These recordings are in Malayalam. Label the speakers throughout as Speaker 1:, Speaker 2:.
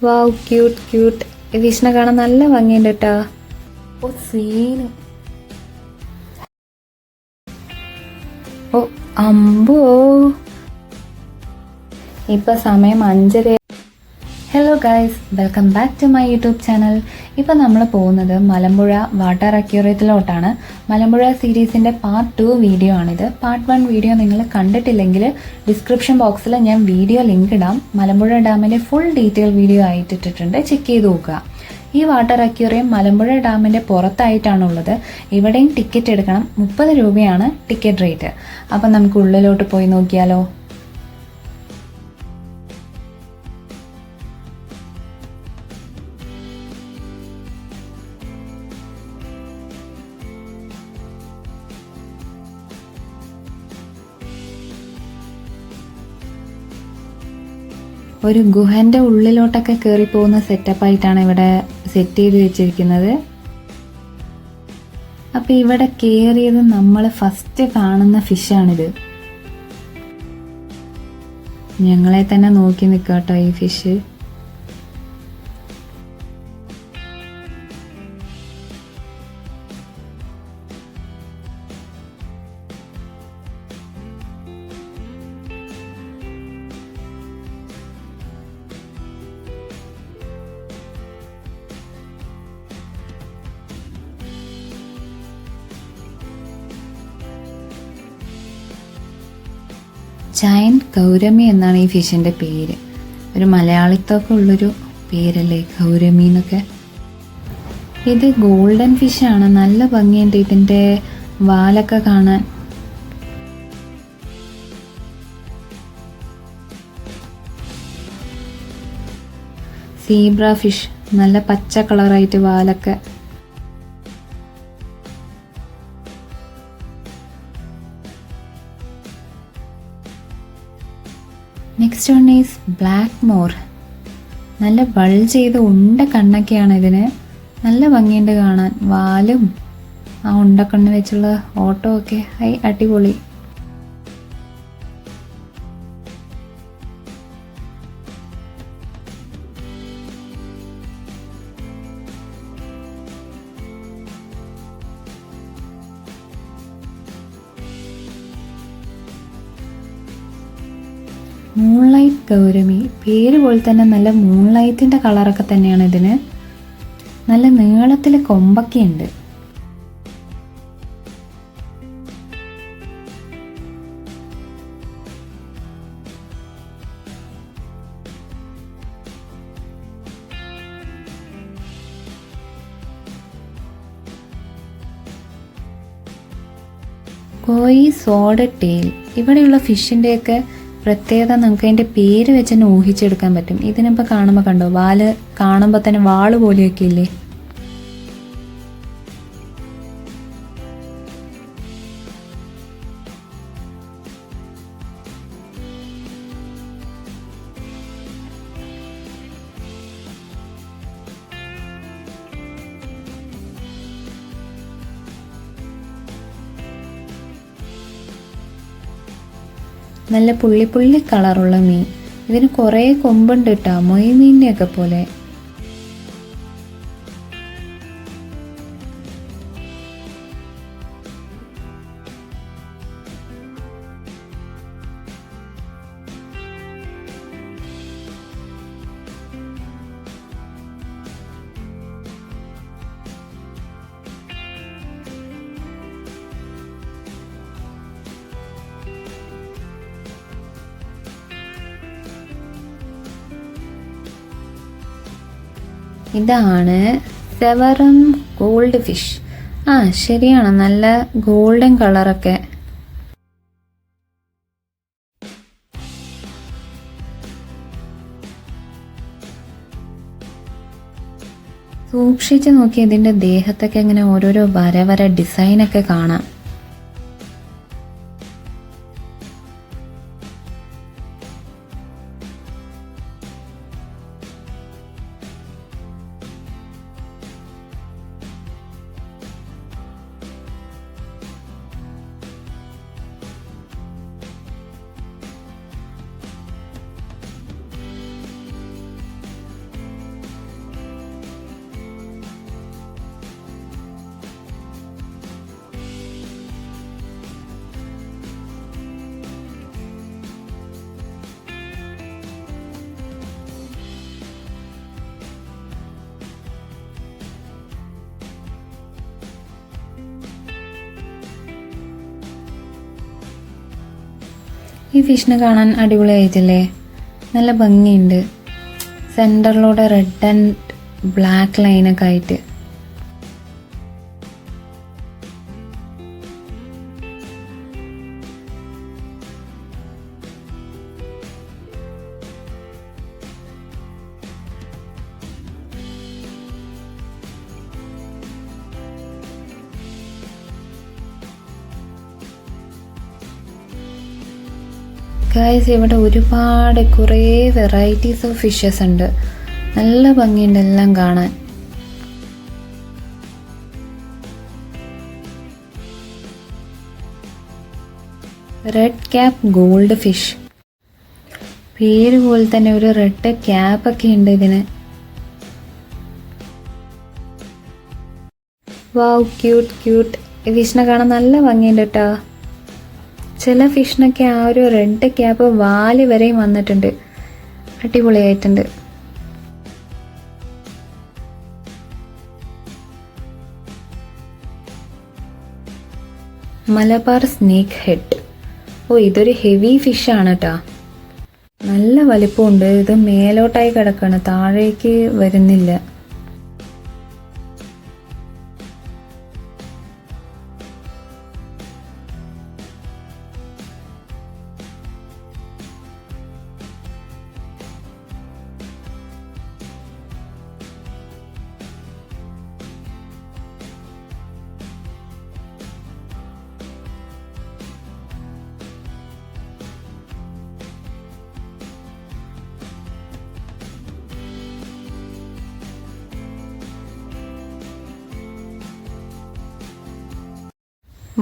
Speaker 1: വാവ്, ക്യൂട്ട് ക്യൂട്ട്. ഈ ഫിഷിനെ കാണാൻ നല്ല ഭംഗിയുണ്ട് കേട്ടോ. ഓ സീന്. ഓ അമ്പോ. ഇപ്പൊ സമയം 5:30. Hello guys, welcome back to my YouTube channel. ഇപ്പം നമ്മൾ പോകുന്നത് മലമ്പുഴ വാട്ടർ അക്യൂറിയത്തിലോട്ടാണ്. മലമ്പുഴ സീരീസിൻ്റെ പാർട്ട് 2 വീഡിയോ ആണിത്. പാർട്ട് 1 വീഡിയോ നിങ്ങൾ കണ്ടിട്ടില്ലെങ്കിൽ ഡിസ്ക്രിപ്ഷൻ ബോക്സിൽ ഞാൻ വീഡിയോ ലിങ്ക് ഇടാം. മലമ്പുഴ ഡാമിൻ്റെ ഫുൾ ഡീറ്റെയിൽ വീഡിയോ ആയിട്ട് ഇട്ടിട്ടുണ്ട്, ചെക്ക് ചെയ്ത് നോക്കുക. ഈ വാട്ടർ അക്യൂറിയം മലമ്പുഴ ഡാമിൻ്റെ പുറത്തായിട്ടാണുള്ളത്. ഇവിടെയും ടിക്കറ്റ് എടുക്കണം. 30 രൂപയാണ് ടിക്കറ്റ് റേറ്റ്. അപ്പം നമുക്ക് ഉള്ളിലോട്ട് പോയി നോക്കിയാലോ. ഒരു ഗുഹൻ്റെ ഉള്ളിലോട്ടൊക്കെ കയറി പോകുന്ന സെറ്റപ്പായിട്ടാണ് ഇവിടെ സെറ്റ് ചെയ്ത് വെച്ചിരിക്കുന്നത്. അപ്പം ഇവിടെ കയറിയത് നമ്മൾ ഫസ്റ്റ് കാണുന്ന ഫിഷാണിത്. ഞങ്ങളെ തന്നെ നോക്കി നിൽക്കാട്ടോ ഈ ഫിഷ്. ജയന്റ് ഗൗരമി എന്നാണ് ഈ ഫിഷിൻ്റെ പേര്. ഒരു മലയാളിത്തൊക്കെ ഉള്ളൊരു പേരല്ലേ ഗൗരമി എന്നൊക്കെ. ഇത് ഗോൾഡൻ ഫിഷാണ്. നല്ല ഭംഗിയുണ്ട് ഇതിൻ്റെ വാലൊക്കെ കാണാൻ. സീബ്ര ഫിഷ്, നല്ല പച്ച കളറായിട്ട് വാലൊക്കെ. Next one is black moor. നല്ല ബൾജ് ചെയ്ത് ഉണ്ട കണ്ണൊക്കെയാണ് ഇതിന്. നല്ല ഭംഗിയുണ്ട് കാണാൻ. വാലും ആ ഉണ്ടക്കണ്ണ് വെച്ചുള്ള ഓട്ടമൊക്കെ അടിപൊളി. മൂൺലൈറ്റ് ഗൗരമി, പേര് പോലെ തന്നെ നല്ല മൂൺലൈറ്റിൻ്റെ കളറൊക്കെ തന്നെയാണ് ഇതിന്. നല്ല നീളത്തിൽ കൊമ്പൊക്കെ ഉണ്ട്. കോയി സോഡ് ടെയിൽ. ഇവിടെയുള്ള ഫിഷിൻ്റെയൊക്കെ പ്രത്യേകത നമുക്ക് അതിൻ്റെ പേര് വെച്ച് തന്നെ ഊഹിച്ചെടുക്കാൻ പറ്റും. ഇതിനിപ്പോൾ കാണുമ്പോൾ കണ്ടോ, വാല് കാണുമ്പോൾ തന്നെ വാള് പോലെയൊക്കെ ഇല്ലേ. നല്ല പുള്ളി കളറുള്ള മീൻ. ഇതിന് കുറേ കൊമ്പുണ്ട് കേട്ടോ, മൊയ് മീനിനെയൊക്കെ പോലെ. ഇതാണ് സെവറം ഗോൾഡ് ഫിഷ്. ശരിയാണ്, നല്ല ഗോൾഡൻ കളറൊക്കെ. സൂക്ഷിച്ച് നോക്കി ഇതിൻ്റെ ദേഹത്തൊക്കെ ഇങ്ങനെ ഓരോരോ വര ഡിസൈനൊക്കെ കാണാം. ഈ ഫിഷിനെ കാണാൻ അടിപൊളിയായിട്ടില്ലേ? നല്ല ഭംഗിയുണ്ട്. സെൻറ്ററിലൂടെ റെഡ് ആൻഡ് ബ്ലാക്ക് ലൈനൊക്കെ ആയിട്ട്. ഗൈസ്, ഇവിടെ ഒരുപാട് കുറേ വെറൈറ്റീസ് ഓഫ് ഫിഷസ് ഉണ്ട്. നല്ല ഭംഗിയുണ്ട് എല്ലാം കാണാൻ. Red cap gold fish. പേര് പോലെ തന്നെ ഒരു റെഡ് ക്യാപ്പൊക്കെ ഉണ്ട് ഇതിന്. വാവ്, ക്യൂട്ട് ക്യൂട്ട്. ഈ ഫിഷിനെ കാണാൻ നല്ല ഭംഗിയുണ്ട് കേട്ടോ. ചില ഫിഷിനൊക്കെ ആ ഒരു റെഡ് ക്യാപ്പ് വാല് വരെയും വന്നിട്ടുണ്ട്. അടിപൊളിയായിട്ടുണ്ട്. Malabar snake head. ഇതൊരു ഹെവി ഫിഷാണ് കേട്ടോ. നല്ല വലിപ്പമുണ്ട്. ഇത് മേലോട്ടായി കിടക്കാണ്, താഴേക്ക് വരുന്നില്ല.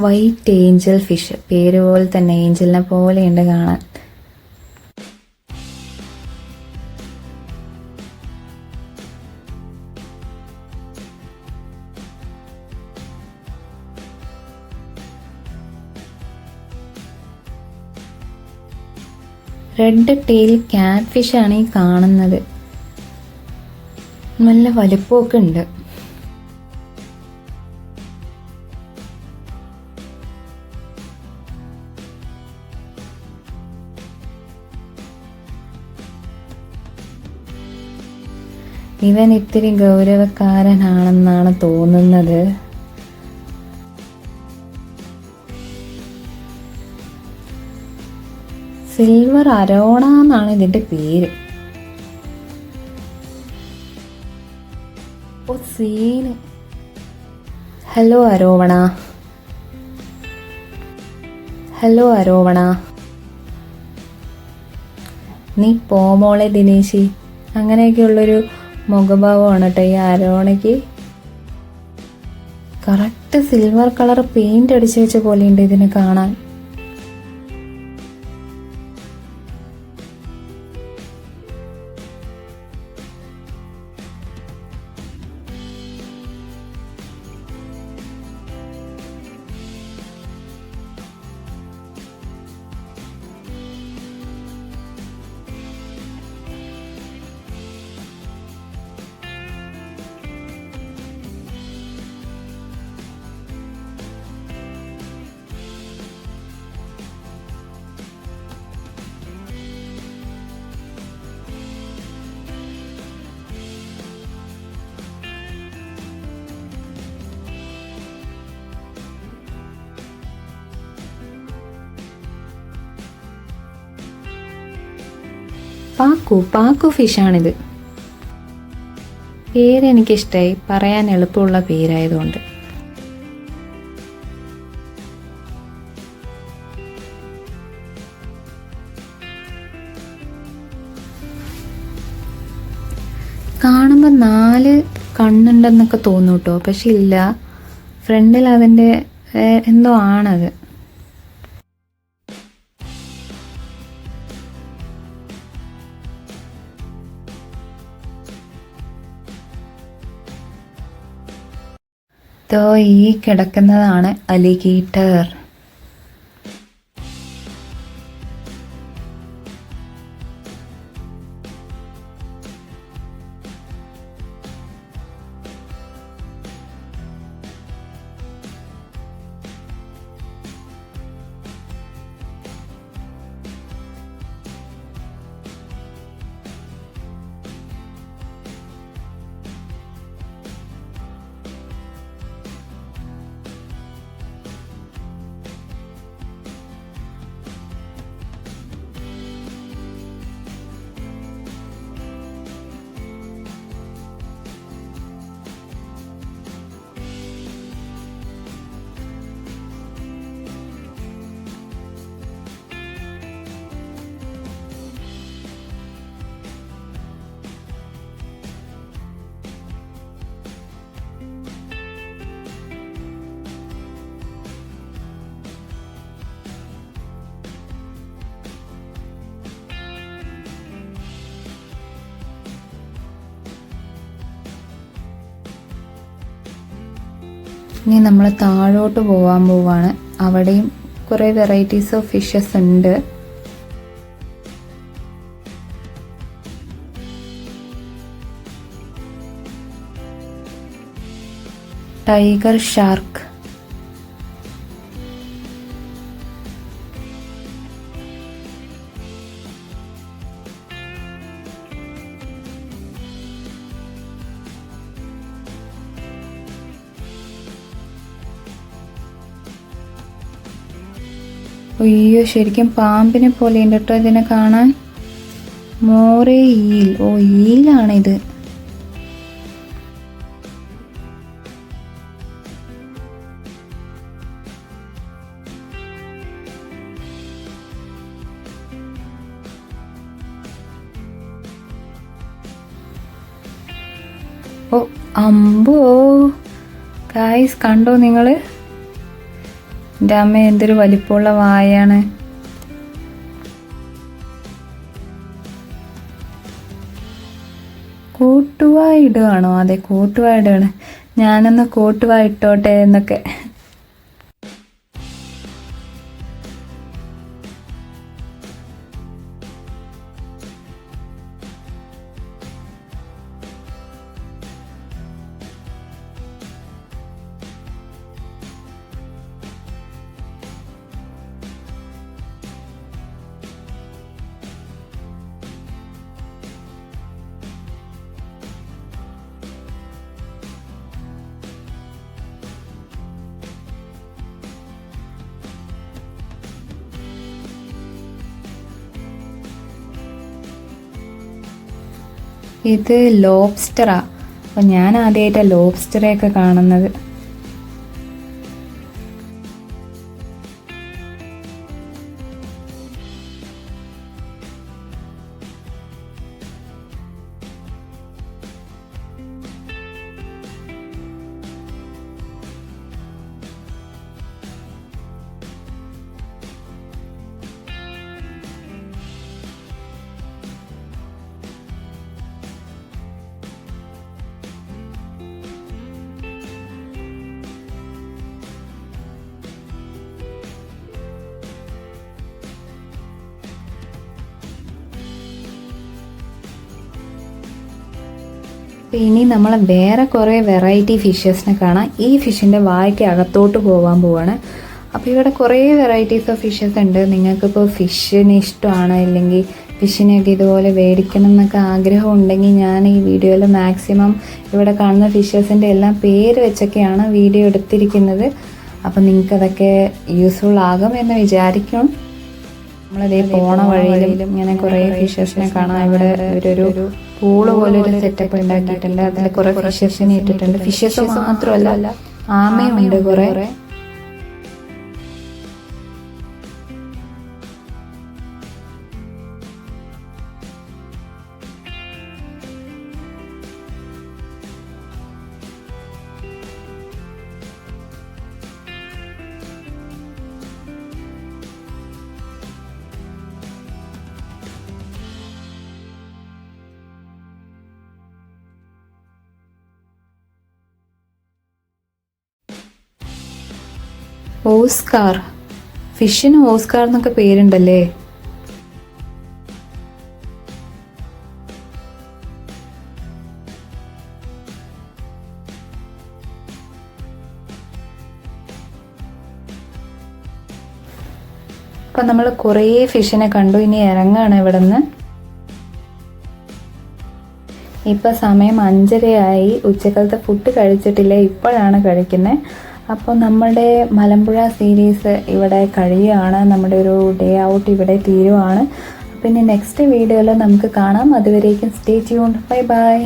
Speaker 1: White Angel fish. പേര് പോലെ തന്നെ ഏഞ്ചലിനെ പോലെയുണ്ട് കാണാൻ. റെഡ് ടെയിൽ ക്യാറ്റ് ഫിഷാണ് ഈ കാണുന്നത്. നല്ല വലിപ്പമൊക്കെ ഉണ്ട്. ഇവൻ ഇത്തിരി ഗൗരവക്കാരനാണെന്നാണ് തോന്നുന്നത്. സിൽവർ അരോണ എന്നാണ് ഇതിന്റെ പേര്. സീന്. ഹലോ അരോവണ. ഹലോ അരോവണ. നീ പോമോളെ ദിനേശി. അങ്ങനെയൊക്കെയുള്ളൊരു മുഖഭാവമാണ് കേട്ടോ ഈ അരോണയ്ക്ക്. കറക്റ്റ് സിൽവർ കളർ പെയിന്റ് അടിച്ചു വെച്ച പോലെയുണ്ട് ഇതിനെ കാണാൻ. പാക്കു ഫിഷാണിത്. പേരെനിക്കിഷ്ടമായി, പറയാൻ എളുപ്പമുള്ള പേരായതുകൊണ്ട്. കാണുമ്പോൾ 4 കണ്ണുണ്ടെന്നൊക്കെ തോന്നും കേട്ടോ, പക്ഷെ ഇല്ല. ഫ്രണ്ടിൽ അതിൻ്റെ എന്തോ ആണത്. ഈ കിടക്കുന്നതാണ് അലിഗേറ്റർ. ഇനി നമ്മൾ താഴോട്ട് പോകാൻ പോവാണ്. അവിടെയും കുറേ വെറൈറ്റീസ് ഓഫ് ഫിഷസ് ഉണ്ട്. ടൈഗർ ഷാർക്ക്, അയ്യോ ശരിക്കും പാമ്പിനെ പോലെ ഉണ്ട് കേട്ടോ ഇതിനെ കാണാൻ. മോറേ ഈൽ, ഓ ഈലാണിത്. ഓ അമ്പോ ഗായ്സ്, കണ്ടോ നിങ്ങള്? എൻ്റെ അമ്മ എന്തൊരു വലിപ്പമുള്ള വായാണ്. കോട്ടുവായ ഇടുകയാണോ? അതെ, കോട്ടുവായ ഇടുകയാണ്. ഞാനൊന്ന് കോട്ടുവായ ഇട്ടോട്ടെ എന്നൊക്കെ. ഇത് ലോബ്സ്റ്ററാ. അപ്പം ഞാൻ ആദ്യമായിട്ടാണ് ലോബ്സ്റ്ററെയൊക്കെ കാണുന്നത്. ഇനി നമ്മൾ വേറെ കുറേ വെറൈറ്റി ഫിഷസിനെ കാണാം. ഈ ഫിഷിൻ്റെ വായ്ക്ക് അകത്തോട്ട് പോകാൻ പോവാണ്. അപ്പോൾ ഇവിടെ കുറേ വെറൈറ്റീസ് ഓഫ് ഫിഷസ് ഉണ്ട്. നിങ്ങൾക്കിപ്പോൾ ഫിഷിന് ഇഷ്ടമാണ്, ഇല്ലെങ്കിൽ ഫിഷിനെയൊക്കെ ഇതുപോലെ മേടിക്കണം എന്നൊക്കെ ആഗ്രഹം ഉണ്ടെങ്കിൽ ഞാൻ ഈ വീഡിയോയിൽ മാക്സിമം ഇവിടെ കാണുന്ന ഫിഷസിൻ്റെ എല്ലാം പേര് വെച്ചൊക്കെയാണ് വീഡിയോ എടുത്തിരിക്കുന്നത്. അപ്പം നിങ്ങൾക്കതൊക്കെ യൂസ്ഫുൾ ആകും എന്ന് വിചാരിക്കണം. നമ്മളതേ പോണ വഴിയിലും ഇങ്ങനെ കുറേ ഫിഷസിനെ കാണാം. ഇവിടെ ഇവരൊരു പൂള് പോലെ ഒരു സെറ്റപ്പ് ഉണ്ടാക്കിയിട്ടുണ്ട്. അതിൽ കുറെ ഫിഷസിനെ ഇട്ടിട്ടുണ്ട്. ഫിഷസ് മാത്രമല്ല, ആമയുണ്ട് കുറെ. ഓസ്കാർ, ഫിഷിന് ഓസ്കാർ എന്നൊക്കെ പേരുണ്ടല്ലേ. അപ്പം നമ്മൾ കുറേ ഫിഷിനെ കണ്ടു. ഇനി ഇറങ്ങാണ് ഇവിടെ നിന്ന്. ഇപ്പം സമയം 5:30 ഉച്ചക്കാലത്തെ ഫുഡ് കഴിച്ചിട്ടില്ല, ഇപ്പോഴാണ് കഴിക്കുന്നത്. അപ്പോൾ നമ്മുടെ മലമ്പുഴ സീരീസ് ഇവിടെ കഴിയുകയാണ്. നമ്മുടെ ഒരു ഡേ ഔട്ട് ഇവിടെ തീരുവാണ്. പിന്നെ നെക്സ്റ്റ് വീഡിയോയിൽ നമുക്ക് കാണാം. അതുവരേക്കും സ്റ്റേ ട്യൂൺഡ്. Bye bye.